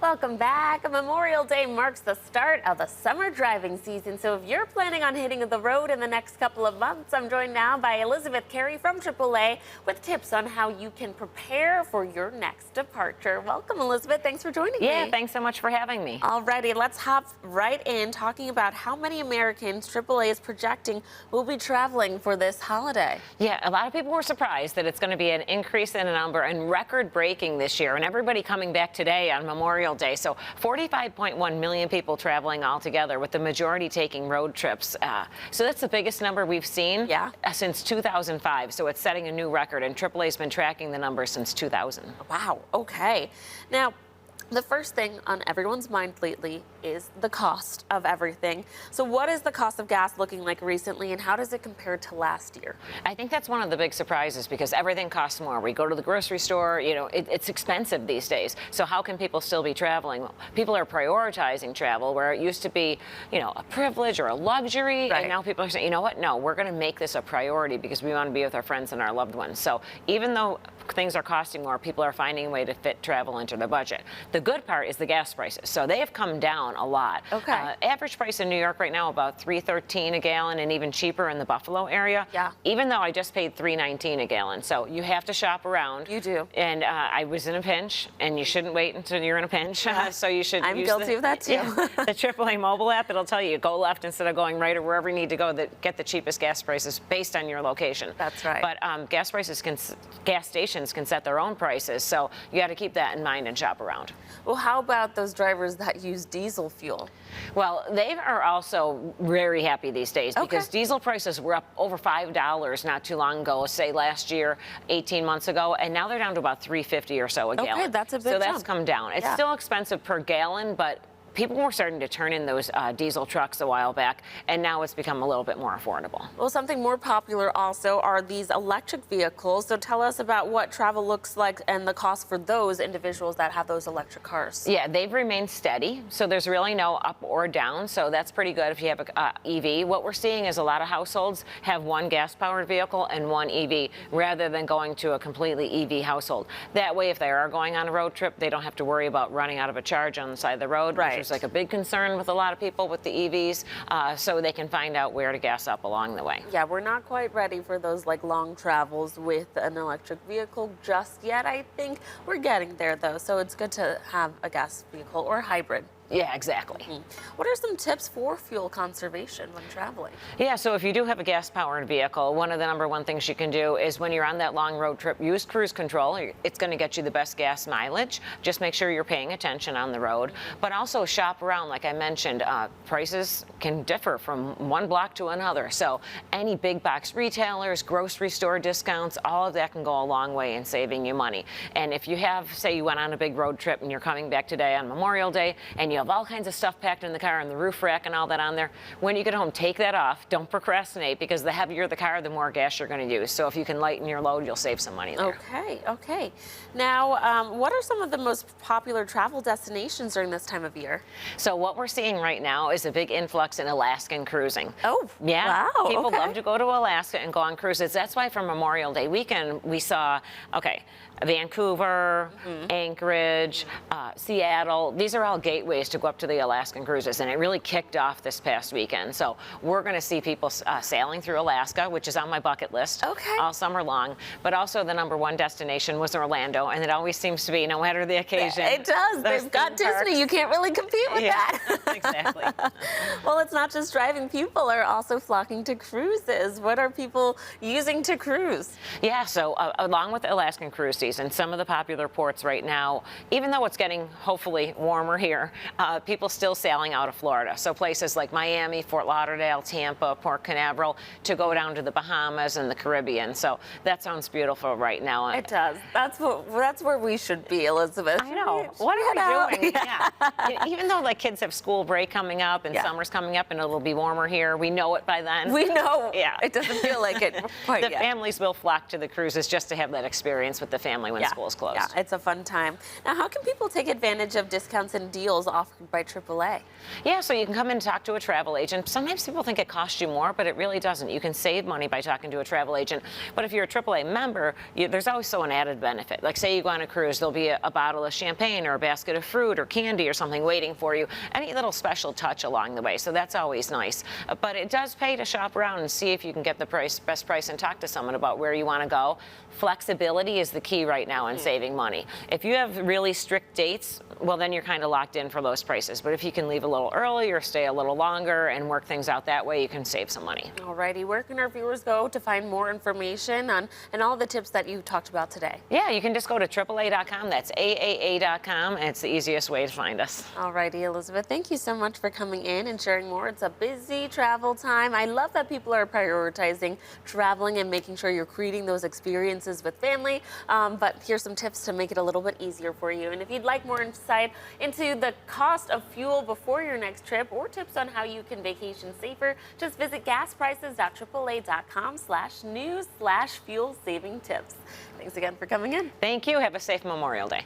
Welcome back. Memorial Day marks the start of the summer driving season. So if you're planning on hitting the road in the next couple of months, I'm joined now by Elizabeth Carey from AAA with tips on how you can prepare for your next departure. Welcome, Elizabeth. Thanks for joining me. Yeah, thanks so much for having me. Alrighty, let's hop right in talking about how many Americans AAA is projecting will be traveling for this holiday. Yeah, a lot of people were surprised that it's going to be an increase in a number and record-breaking this year, and everybody coming back today on Memorial Day. So 45.1 million people traveling altogether, with the majority taking road trips. So that's the biggest number we've seen since 2005. So it's setting a new record, and AAA has been tracking the number since 2000. Wow. Okay. Now, the first thing on everyone's mind lately is the cost of everything. So what is the cost of gas looking like recently, and how does it compare to last year? I think that's one of the big surprises, because everything costs more. We go to the grocery store, you know, it's expensive these days. So how can people still be traveling? Well, people are prioritizing travel where it used to be, you know, a privilege or a luxury. Right. And now people are saying, you know what? No, we're going to make this a priority because we want to be with our friends and our loved ones. So even though things are costing more, people are finding a way to fit travel into their budget. The good part is the gas prices. So they have come down a lot. Okay. Average price in New York right now about $3.13 a gallon, and even cheaper in the Buffalo area. Yeah. Even though I just paid $3.19 a gallon. So you have to shop around. You do. And I was in a pinch, and you shouldn't wait until you're in a pinch. Yeah. So you should I'm use guilty of that too. the AAA mobile app. It'll tell you go left instead of going right, or wherever you need to go that get the cheapest gas prices based on your location. That's right. But gas stations can set their own prices, so you got to keep that in mind and shop around. Well, how about those drivers that use diesel fuel? Well, they are also very happy these days, because Okay. diesel prices were up over $5 not too long ago, say last year, 18 months ago, and now they're down to about $3.50 or so a gallon. Okay, that's a big So that's jump. come down. It's still expensive per gallon, but people were starting to turn in those diesel trucks a while back, and now it's become a little bit more affordable. Well, something more popular also are these electric vehicles. So tell us about what travel looks like and the cost for those individuals that have those electric cars. Yeah, they've remained steady, so there's really no up or down, so that's pretty good if you have a EV. What we're seeing is a lot of households have one gas-powered vehicle and one EV, rather than going to a completely EV household. That way, if they are going on a road trip, they don't have to worry about running out of a charge on the side of the road. Right. Which is like a big concern with a lot of people with the EVs, so they can find out where to gas up along the way. Yeah, we're not quite ready for those like long travels with an electric vehicle just yet. I think we're getting there though, so it's good to have a gas vehicle or hybrid. Yeah, exactly. What are some tips for fuel conservation when traveling? Yeah, so if you do have a gas-powered vehicle, one of the #1 things you can do is when you're on that long road trip, use cruise control. It's going to get you the best gas mileage. Just make sure you're paying attention on the road, but also shop around. Like I mentioned, prices can differ from one block to another. So any big box retailers, grocery store discounts, all of that can go a long way in saving you money. And if you have, say you went on a big road trip and you're coming back today on Memorial Day, and you have all kinds of stuff packed in the car and the roof rack and all that on there, when you get home, take that off. Don't procrastinate, because the heavier the car, the more gas you're going to use. So if you can lighten your load, you'll save some money there. Okay. Now, what are some of the most popular travel destinations during this time of year? So what we're seeing right now is a big influx in Alaskan cruising. Oh, yeah. Wow. People okay. love to go to Alaska and go on cruises. That's why for Memorial Day weekend, we saw, Vancouver, Anchorage, Seattle. These are all gateways to go up to the Alaskan cruises, and it really kicked off this past weekend. So we're going to see people sailing through Alaska, which is on my bucket list all summer long. But also the #1 destination was Orlando, and it always seems to be, no matter the occasion. It does. They've got Disney. You can't really compete with that. Exactly. Well, it's not just driving. People are also flocking to cruises. What are people using to cruise? Yeah, so along with Alaskan cruise season, some of the popular ports right now, even though it's getting hopefully warmer here, people still sailing out of Florida. So places like Miami, Fort Lauderdale, Tampa, Port Canaveral, to go down to the Bahamas and the Caribbean. So that sounds beautiful right now. It does. That's where we should be, Elizabeth. I know. What are we doing? Yeah. Even though like kids have school break coming up and summer's coming up and it'll be warmer here, we know it by then. We know. Yeah. It doesn't feel like it quite The yet. families will flock to the cruises just to have that experience with the family. family when school's closed. Yeah, it's a fun time. Now, how can people take advantage of discounts and deals offered by AAA? Yeah, so you can come in and talk to a travel agent. Sometimes people think it costs you more, but it really doesn't. You can save money by talking to a travel agent. But if you're a AAA member, there's also an added benefit. Like, say you go on a cruise, there'll be a bottle of champagne or a basket of fruit or candy or something waiting for you. Any little special touch along the way. So that's always nice. But it does pay to shop around and see if you can get the best price and talk to someone about where you want to go. Flexibility is the key right now in saving money. If you have really strict dates, well, then you're kind of locked in for those prices. But if you can leave a little early or stay a little longer and work things out that way, you can save some money. Alrighty, where can our viewers go to find more information on and all the tips that you talked about today? Yeah, you can just go to AAA.com. That's AAA.com, and it's the easiest way to find us. Alrighty, Elizabeth, thank you so much for coming in and sharing more. It's a busy travel time. I love that people are prioritizing traveling and making sure you're creating those experiences with family. But here's some tips to make it a little bit easier for you. And if you'd like more insight into the cost of fuel before your next trip or tips on how you can vacation safer, just visit gasprices.aaa.com/news/fuel saving tips. Thanks again for coming in. Thank you. Have a safe Memorial Day.